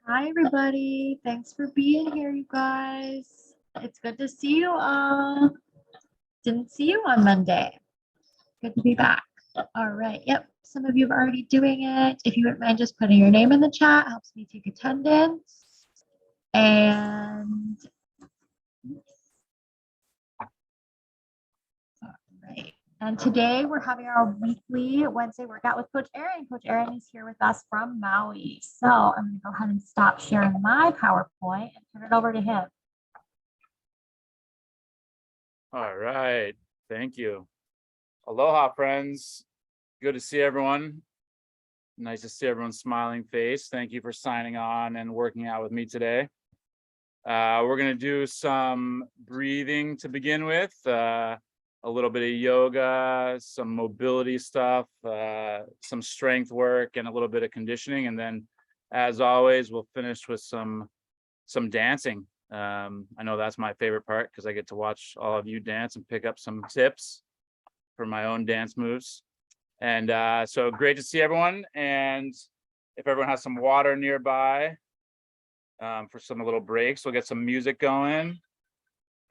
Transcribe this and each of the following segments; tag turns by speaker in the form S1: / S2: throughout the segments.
S1: Hi, everybody. Thanks for being here, you guys. It's good to see you all. Didn't see you on Monday. Good to be back. All right. Yep. Some of you are already doing it. If you wouldn't mind just putting your name in the chat, helps me take attendance. And all right. And today we're having our weekly Wednesday workout with Coach Aaron. Coach Aaron is here with us from Maui. So I'm going to go ahead and stop sharing my PowerPoint and turn it over to him.
S2: All right. Thank you. Aloha, friends. Good to see everyone. Nice to see everyone's smiling face. Thank you for signing on and working out with me today. We're going to do some breathing to begin with, a little bit of yoga, some mobility stuff, some strength work, and a little bit of conditioning. And then, as always, we'll finish with some dancing. I know that's my favorite part because I get to watch all of you dance and pick up some tips for my own dance moves. And so great to see everyone. And if everyone has some water nearby for some little breaks, we'll get some music going.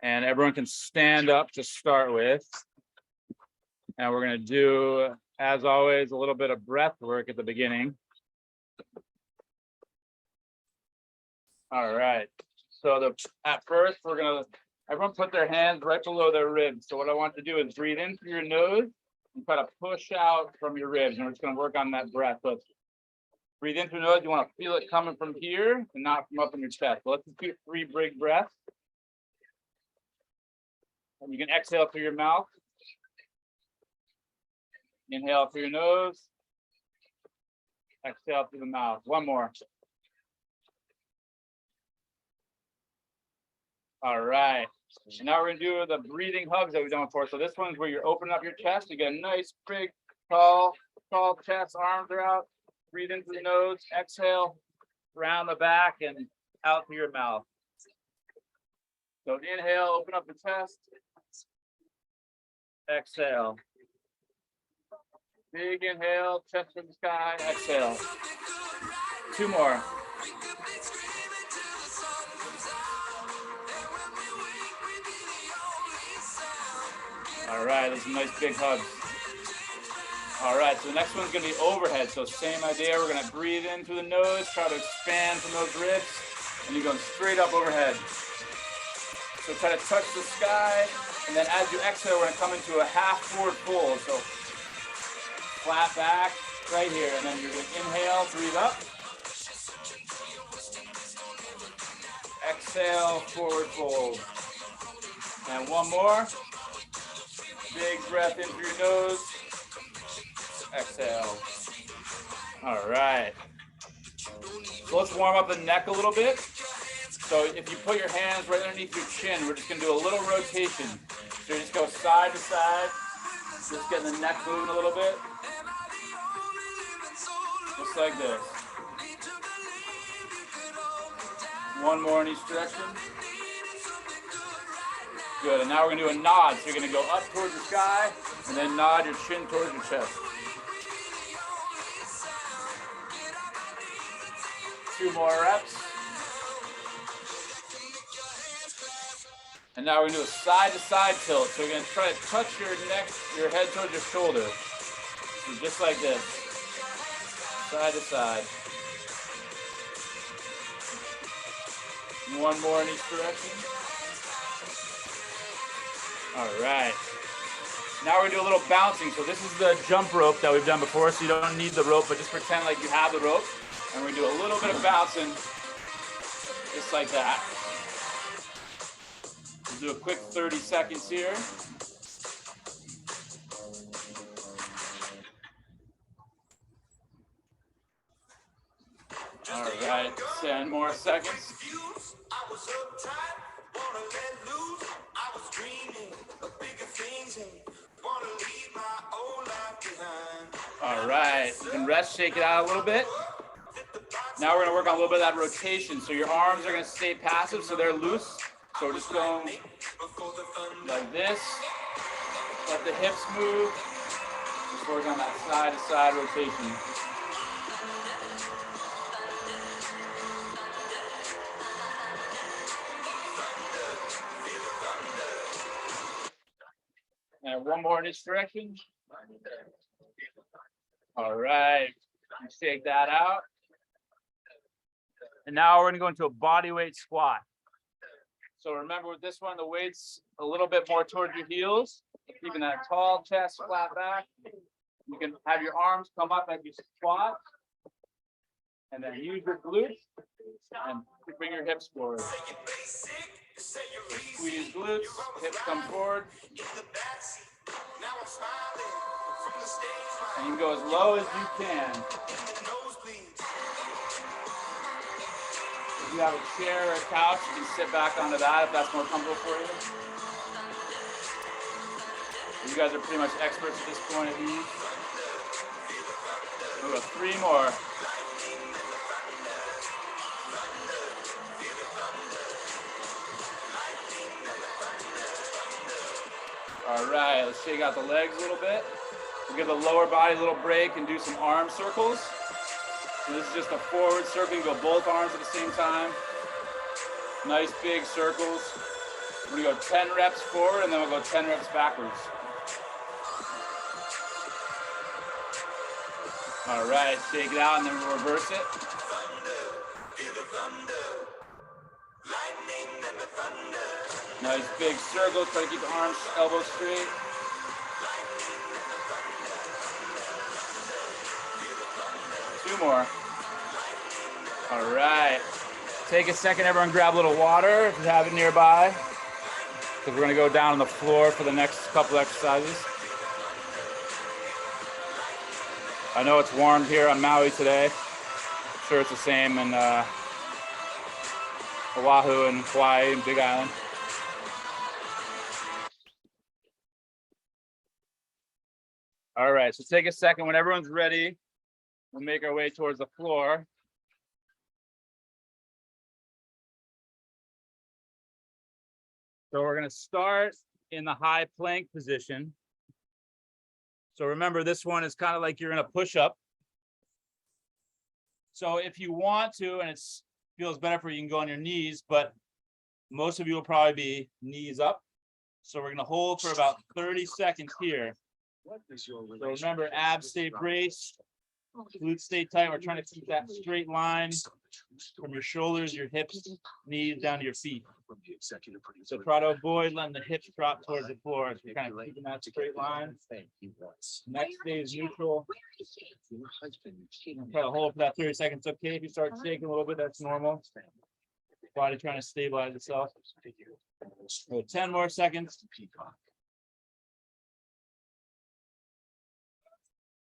S2: And everyone can stand up to start with. And we're going to do, as always, a little bit of breath work at the beginning. All right. So at first, we're going to, everyone put their hands right below their ribs. So what I want to do is breathe in through your nose and try to push out from your ribs. And we're just going to work on that breath. So breathe in through the nose. You want to feel it coming from here and not from up in your chest. So let's just do 3 big breaths. And you can exhale through your mouth. Inhale through your nose. Exhale through the mouth. One more. All right. And now we're going to do the breathing hugs that we've done before. So this one's where you're opening up your chest. You get a nice, big, tall chest. Arms are out. Breathe in through the nose. Exhale. Round the back and out through your mouth. So inhale, open up the chest. Exhale. Big inhale, chest to the sky. Exhale. 2 more. All right, those are nice big hugs. All right, so the next one's gonna be overhead. So same idea, we're gonna breathe in through the nose, try to expand from those ribs, and you're going straight up overhead. So try to touch the sky, and then as you exhale, we're gonna come into a half forward fold. So flat back right here, and then you're gonna inhale, breathe up. Exhale, forward fold. And one more. Big breath in through your nose. Exhale. All right. So let's warm up the neck a little bit. So if you put your hands right underneath your chin, we're just going to do a little rotation. So you just go side to side, just getting the neck moving a little bit. Just like this. One more in each direction. Good, and now we're going to do a nod. So you're going to go up towards the sky, and then nod your chin towards your chest. 2 more reps. And now we're going to do a side-to-side tilt. So we're going to try to touch your neck, your head towards your shoulder. So just like this. Side to side. One more in each direction. All right. Now we're going to do a little bouncing. So this is the jump rope that we've done before. So you don't need the rope, but just pretend like you have the rope. And we're going to do a little bit of bouncing. Just like that. We'll do a quick 30 seconds here. All right, 10 more seconds. All right, you can rest, shake it out a little bit. Now we're gonna work on a little bit of that rotation. So your arms are gonna stay passive, so they're loose. So we're just going like this. Let the hips move. Just work on that side to side rotation. one more in each direction. All right, shake that out. And now we're gonna go into a body weight squat. So remember with this one, the weight's a little bit more towards your heels, keeping that tall chest, flat back. You can have your arms come up as you squat. And then use your glutes and bring your hips forward. Squeeze glutes, hips come forward. And you can go as low as you can. If you have a chair or a couch, you can sit back onto that if that's more comfortable for you. You guys are pretty much experts at this point of these. We'll go 3 more. All right, let's shake out the legs a little bit. We'll give the lower body a little break and do some arm circles. So this is just a forward circle. You go both arms at the same time. Nice big circles. We're gonna go 10 reps forward and then we'll go 10 reps backwards. All right, shake it out and then we'll reverse it. Nice big circle, try to keep the arms, elbows straight. Two more. All right. Take a second, everyone grab a little water if you have it nearby, because we're gonna go down on the floor for the next couple exercises. I know it's warm here on Maui today. I'm sure it's the same in Oahu and Hawaii and Big Island. All right, so take a second. When everyone's ready, we'll make our way towards the floor. So we're gonna start in the high plank position. So remember, this one is kind of like you're in a push-up. So if you want to, and it feels better for you, you can go on your knees, but most of you will probably be knees up. So we're gonna hold for about 30 seconds here. So remember, abs stay braced, glutes stay tight. We're trying to keep that straight line from your shoulders, your hips, knees down to your feet. So try to avoid letting the hips drop towards the floor. So you're kind of keeping that straight line. Neck stays neutral. Try to hold for that 30 seconds. Okay, if you start shaking a little bit, that's normal. Body trying to stabilize itself. So 10 more seconds.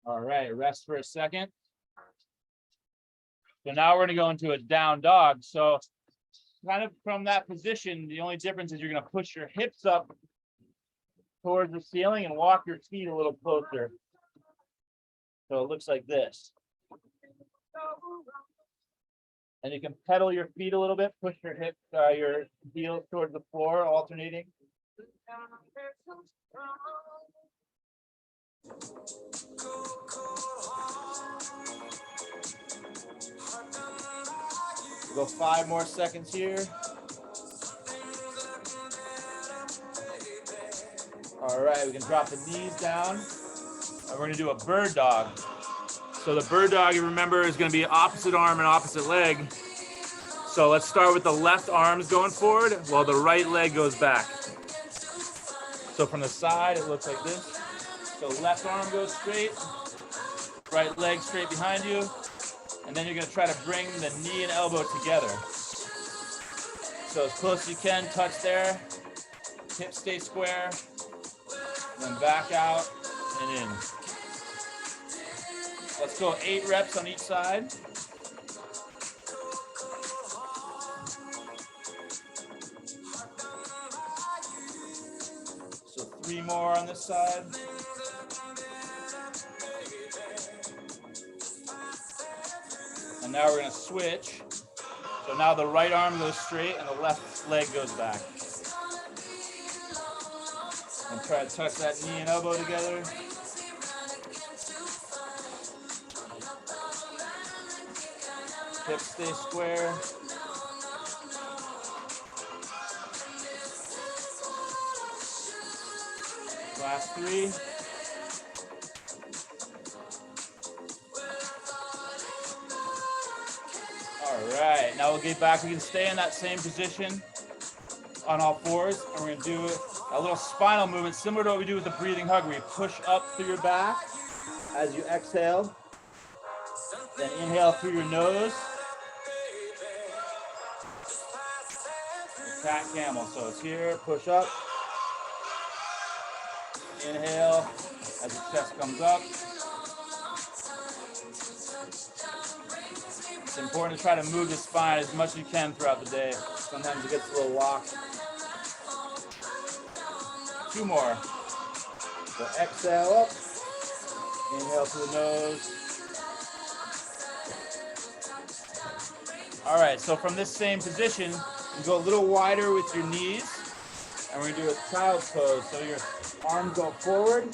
S2: All right, rest for a second. So now we're gonna go into a down dog. So kind of from that position, the only difference is you're gonna push your hips up towards the ceiling and walk your feet a little closer. So it looks like this. And you can pedal your feet a little bit, push your hips, your heels towards the floor, alternating. We'll go 5 more seconds here. All right, we can drop the knees down. And we're gonna do a bird dog. So the bird dog, you remember, is gonna be opposite arm and opposite leg. So let's start with the left arms going forward while the right leg goes back. So from the side, it looks like this. So left arm goes straight, right leg straight behind you. And then you're gonna try to bring the knee and elbow together. So as close as you can, touch there. Hips stay square. Then back out and in. Let's go 8 reps on each side. So 3 more on this side. And now we're gonna switch. So now the right arm goes straight and the left leg goes back. And try to touch that knee and elbow together. Hips stay square. Last 3. All right, now we'll get back. We can stay in that same position on all 4s, and we're gonna do a little spinal movement similar to what we do with the breathing hug, where you push up through your back as you exhale, then inhale through your nose. Cat camel, so it's here, push up, inhale as your chest comes up. It's important to try to move the spine as much as you can throughout the day. Sometimes it gets a little locked. 2 more. So exhale up, inhale through the nose. All right, so from this same position, you go a little wider with your knees, and we're gonna do a child's pose. So your arms go forward,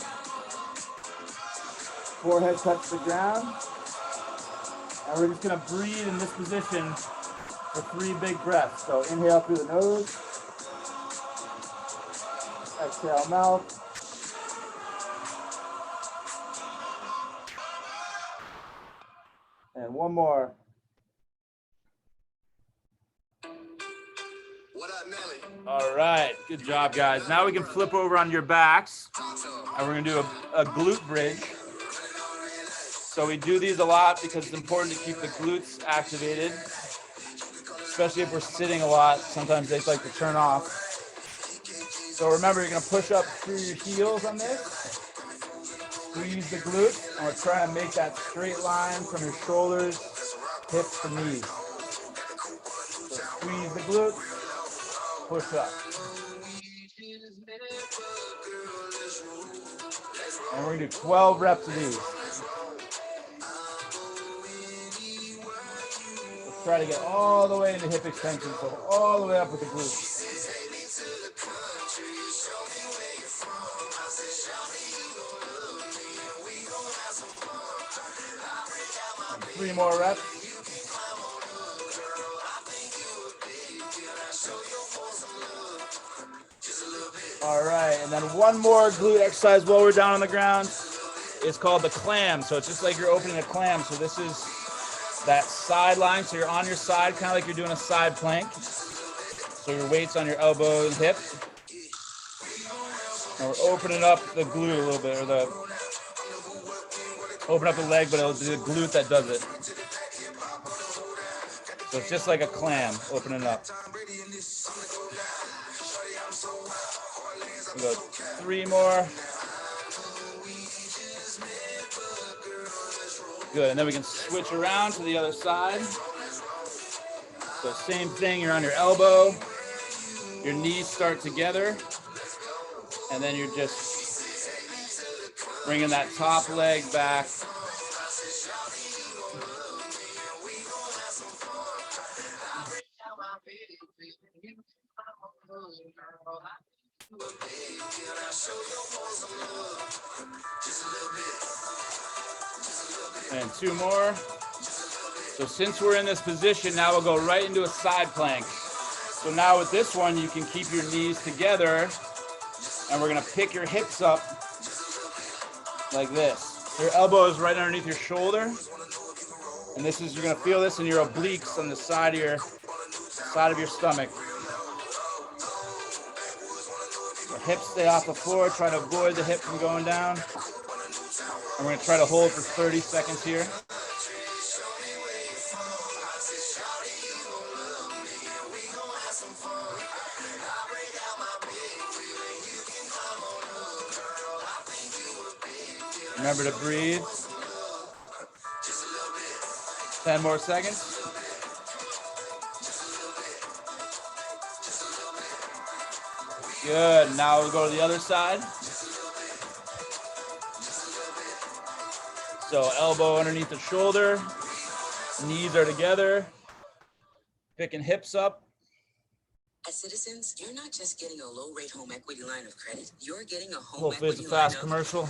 S2: forehead touch the ground, and we're just gonna breathe in this position for 3 big breaths. So inhale through the nose, exhale mouth, and 1 more.
S3: What up, Nelly?
S2: All right, good job, guys. Now we can flip over on your backs, and we're gonna do a glute bridge. So we do these a lot because it's important to keep the glutes activated, especially if we're sitting a lot. Sometimes they like to turn off. So remember, you're gonna push up through your heels on this, squeeze the glutes, and we're trying to make that straight line from your shoulders, hips to knees. So squeeze the glutes, push up. And we're gonna do 12 reps of these. Let's try to get all the way into hip extension, so all the way up with the glutes. And 3 more reps. All right, and then 1 more glute exercise while we're down on the ground. It's called the clam. So it's just like you're opening a clam. So this is that side line. So you're on your side, kind of like you're doing a side plank. So your weight's on your elbow and hip. And we're opening up the glute a little bit, or open up the leg, but it'll be the glute that does it. So it's just like a clam, opening up. We go 3 more. Good, and then we can switch around to the other side. So same thing, you're on your elbow, your knees start together, and then you're just bringing that top leg back. And 2 more. So since we're in this position, now we'll go right into a side plank. So now with this one, you can keep your knees together, and we're gonna pick your hips up like this. Your elbow is right underneath your shoulder, and this is, you're gonna feel this in your obliques on the side of your stomach. The hips stay off the floor, try to avoid the hip from going down. And we're gonna try to hold for 30 seconds here. Remember to breathe. 10 more seconds. Good, now we'll go to the other side. So elbow underneath the shoulder, knees are together, picking hips up.
S4: At Citizens, you're not just getting a low-rate home equity line of credit, you're getting a home
S2: Hopefully it's
S4: equity
S2: a fast
S4: line
S2: commercial.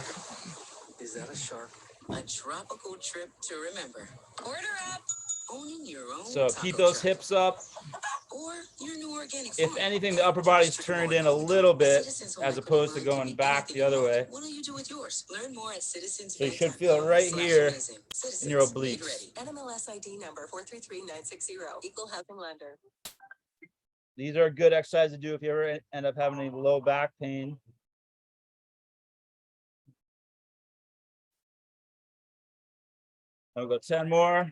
S3: Is that a shark?
S4: of a tropical trip to remember. Order up! Owning your own
S2: So
S4: taco
S2: keep those
S4: truck.
S2: hips up.
S4: or you're a new organic
S2: If
S4: farmer.
S2: anything, the upper body's turned in a little bit as opposed to going back the other way.
S4: What do you do with yours? Learn more at
S2: So you should feel it right here in your obliques.
S5: NMLS ID number 433960, Equal Housing Lender.
S2: These are a good exercise to do if you ever end up having any low back pain. I'll go 10 more.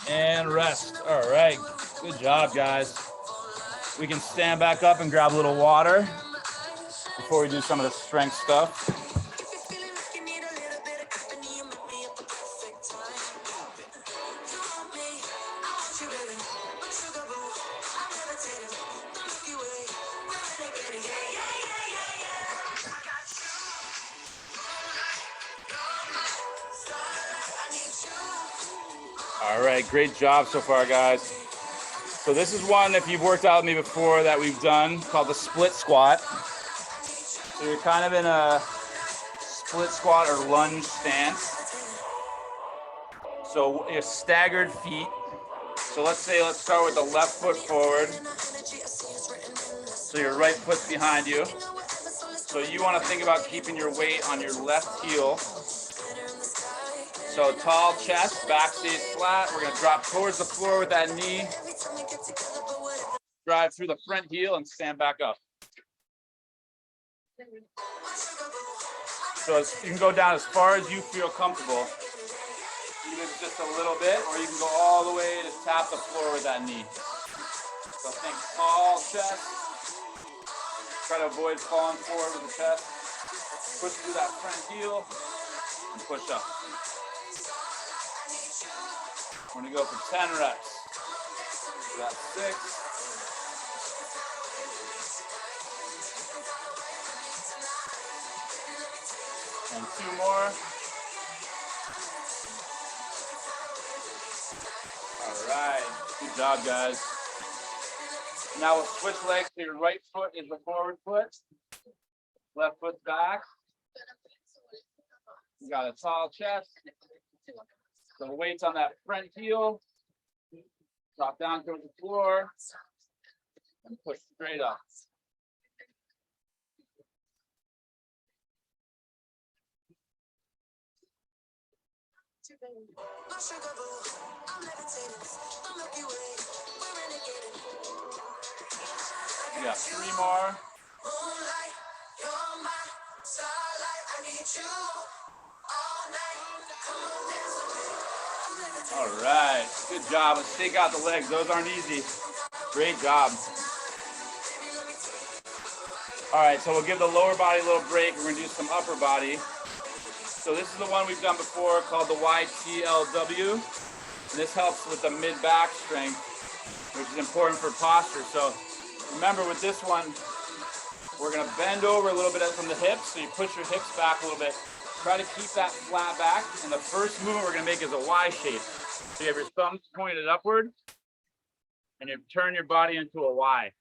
S2: And rest. All right. Good job, guys. We can stand back up and grab a little water before we do some of the strength stuff. All right, great job so far, guys. So this is one, if you've worked out with me before, that we've done called the split squat. So you're kind of in a split squat or lunge stance. So you have staggered feet. So let's start with the left foot forward. So your right foot's behind you. So you want to think about keeping your weight on your left heel. So tall chest, back stays flat. We're gonna drop towards the floor with that knee. Drive through the front heel and stand back up. So you can go down as far as you feel comfortable. Even just a little bit, or you can go all the way to tap the floor with that knee. So think tall chest. Try to avoid falling forward with the chest. Push through that front heel and push up. We're gonna go for 10 reps. So that's 6. And 2 more. All right, good job, guys. Now we'll switch legs. So your right foot is the forward foot. Left foot's back. You got a tall chest. So the weight's on that front heel. Drop down towards the floor. And push straight up. Yeah, 3 more. All right, good job. Let's take out the legs. Those aren't easy. Great job. All right, so we'll give the lower body a little break. We're gonna do some upper body. So this is the one we've done before called the YTLW. And this helps with the mid-back strength, which is important for posture. So remember with this one, we're gonna bend over a little bit from the hips. So you push your hips back a little bit. Try to keep that flat back. And the first movement we're gonna make is a Y shape. So you have your thumbs pointed upward and you turn your body into a Y.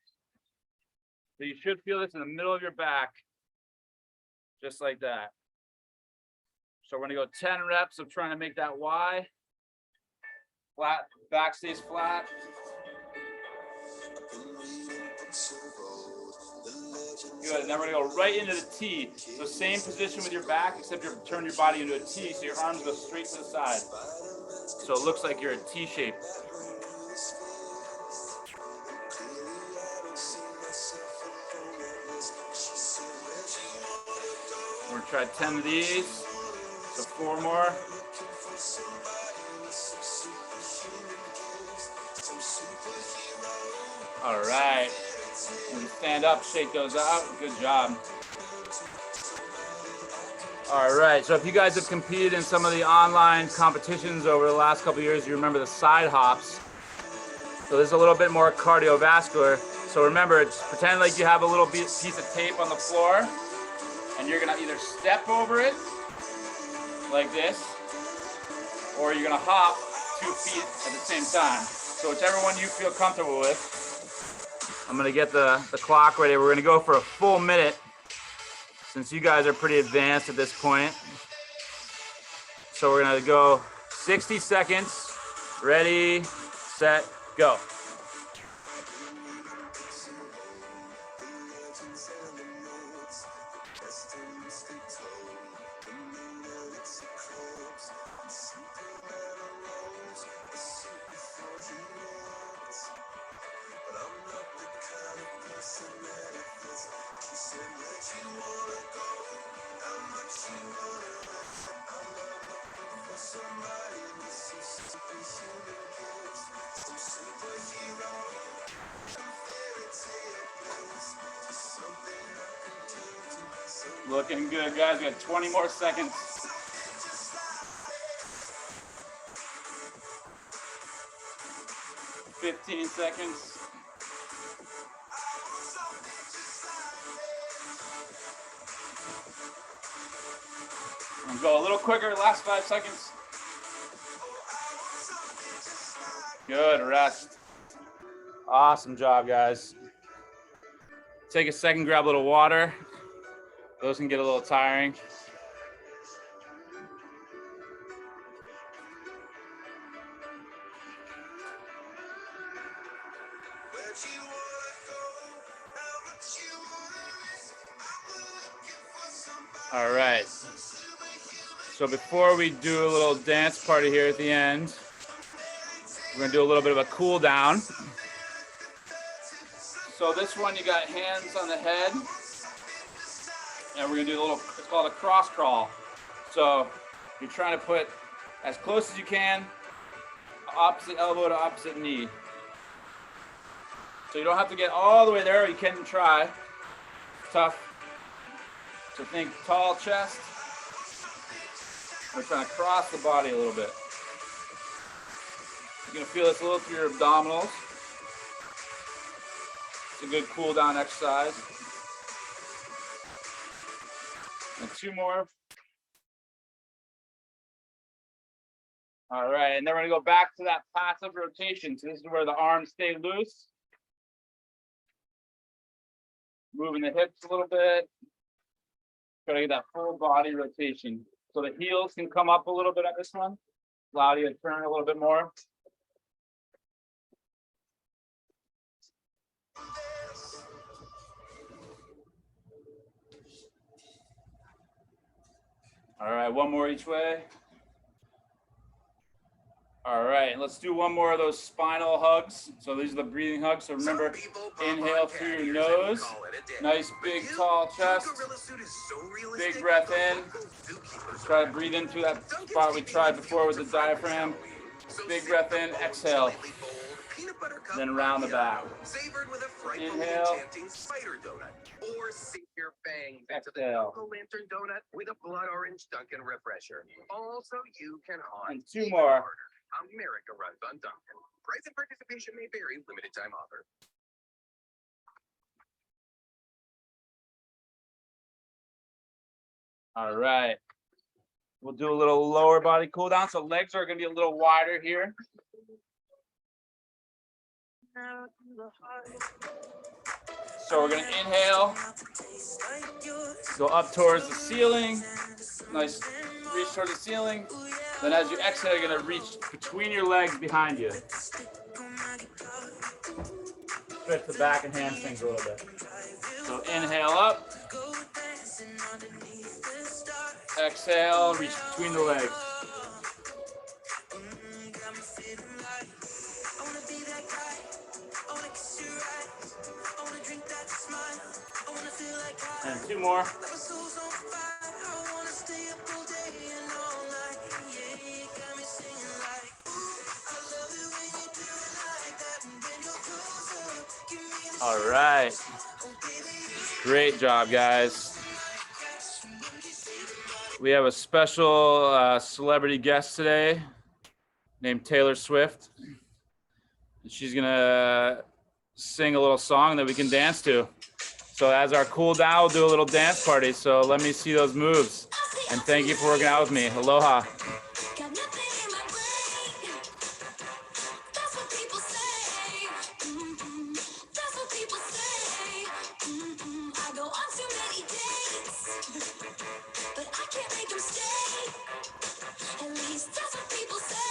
S2: So you should feel this in the middle of your back, just like that. So we're gonna go 10 reps of trying to make that Y. Flat, back stays flat. Good, and then we're gonna go right into the T. So same position with your back, except you turn your body into a T, so your arms go straight to the side. So it looks like you're a T shape. We're gonna try 10 of these, so 4 more. All right, when you stand up, shake those out, good job. All right, so if you guys have competed in some of the online competitions over the last couple of years, you remember the side hops. So this is a little bit more cardiovascular. So remember, it's pretend like you have a little piece of tape on the floor and you're gonna either step over it like this, or you're gonna hop 2 feet at the same time. So whichever one you feel comfortable with. I'm gonna get the clock ready. We're gonna go for a full minute since you guys are pretty advanced at this point. So we're gonna go 60 seconds. Ready, set, go. Looking good, guys. We got 20 more seconds. 15 seconds. And go a little quicker, last 5 seconds. Good, rest. Awesome job, guys. Take a second, grab a little water. Those can get a little tiring. All right. So before we do a little dance party here at the end, we're gonna do a little bit of a cool down. So this one, you got hands on the head, and we're gonna do a little, it's called a cross crawl. So you're trying to put as close as you can, opposite elbow to opposite knee. So you don't have to get all the way there, you can try. Tough. So think tall chest. We're trying to cross the body a little bit. You're gonna feel this a little through your abdominals. It's a good cool down exercise. And 2 more. All right, and then we're gonna go back to that passive rotation. So this is where the arms stay loose. Moving the hips a little bit. Try to get that full body rotation. So the heels can come up a little bit at this one. Allow you to turn a little bit more. All right, one more each way. All right, let's do one more of those spinal hugs. So these are the breathing hugs. So remember, inhale through your nose. Nice big tall chest. Big breath in. Try to breathe into that spot we tried before with the diaphragm. Big breath in, exhale. Then round the back. Inhale.
S6: Or sink your fangs into the
S2: Exhale.
S6: Jack-o'-lantern donut with a blood orange Dunkin' refresher. Also, you can haunt
S2: And 2
S6: even
S2: more.
S6: harder. America runs on Dunkin'. Price and participation may vary. Limited time offer.
S2: All right. We'll do a little lower body cool down. So legs are gonna be a little wider here. So we're gonna inhale, go up towards the ceiling. Nice, reach towards the ceiling. Then as you exhale, you're gonna reach between your legs behind you. Stretch the back and hamstrings a little bit. So inhale up. Exhale, reach between the legs. And 2 more. All right. Great job, guys. We have a special celebrity guest today named Taylor Swift. She's gonna sing a little song that we can dance to. So as our cool down, we'll do a little dance party. So let me see those moves. And thank you for working out with me. Aloha.
S7: But I can't make them stay. At least that's what people say.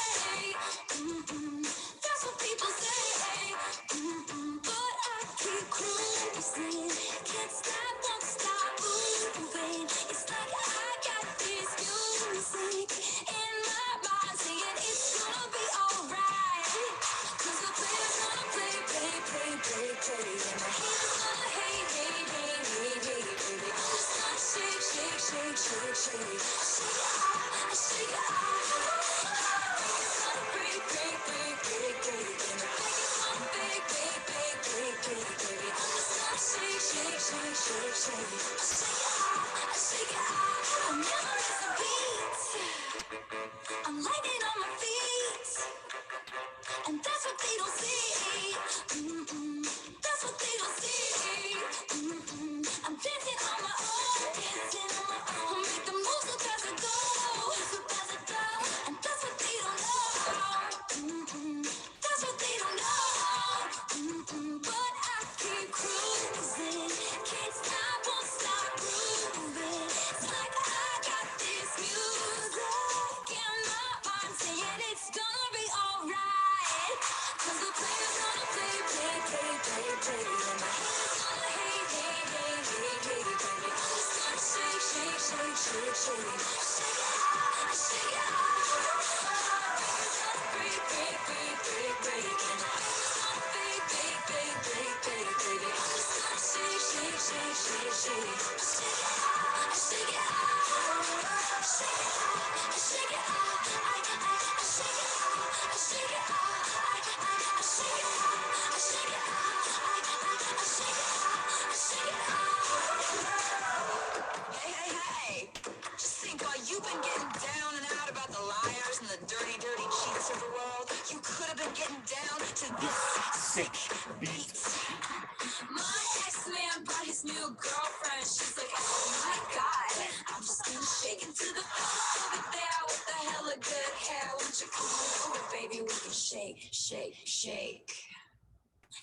S2: sick beat.
S7: My ex-man brought his new girlfriend. She's like, oh my God, I'm just gonna shake it to the floor over there with the hella good hair. Won't you come on over, baby? We can shake, shake, shake.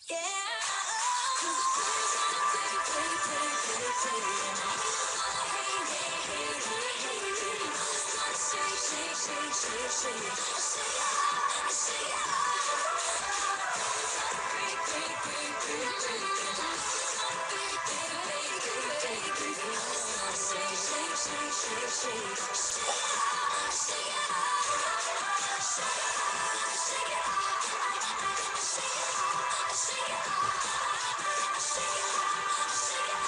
S7: Yeah. 'Cause the players wanna play, play, play, play, play. And the haters wanna hate, hate, hate, hate, hate, hate. I just wanna shake, shake, shake, shake, shake. Shake it out, shake it out. Break, break, break, break, break. And the haters wanna break, break, break, break, break, break. I just wanna shake, shake, shake, shake, shake. Shake it out, shake it out. Shake it out, shake it out. Shake it out, shake it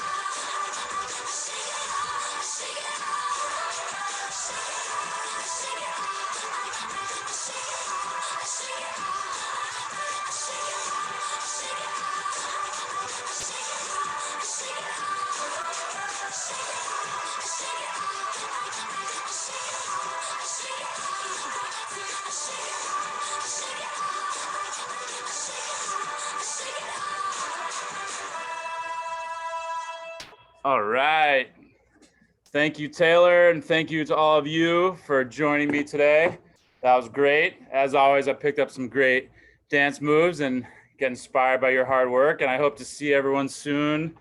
S7: out.
S2: All right. Thank you, Taylor, and thank you to all of you for joining me today. That was great. As always, I picked up some great dance moves and get inspired by your hard work, and I hope to see everyone soon.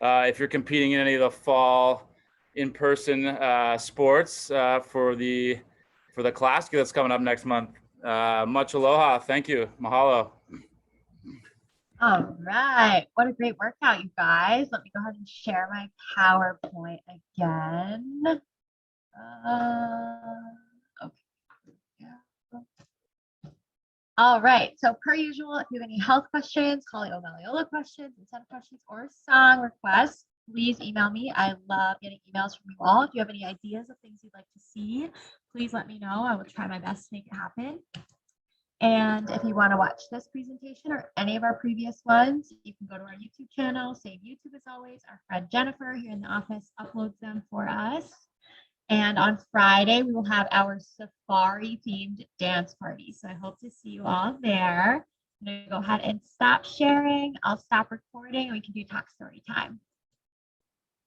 S2: If you're competing in any of the fall in-person sports for the Classic that's coming up next month. Much aloha. Thank you. Mahalo.
S1: All right. What a great workout, you guys. Let me go ahead and share my PowerPoint again. Okay. Yeah. All right. So per usual, if you have any health questions, Kaleo Malleola questions, incentive questions, or song requests, please email me. I love getting emails from you all. If you have any ideas of things you'd like to see, please let me know. I will try my best to make it happen. And if you want to watch this presentation or any of our previous ones, you can go to our YouTube channel, Save YouTube as always. Our friend Jennifer here in the office uploads them for us. And on Friday, we will have our safari themed dance party. So I hope to see you all there. I'm going to go ahead and stop sharing. I'll stop recording and we can do talk story time.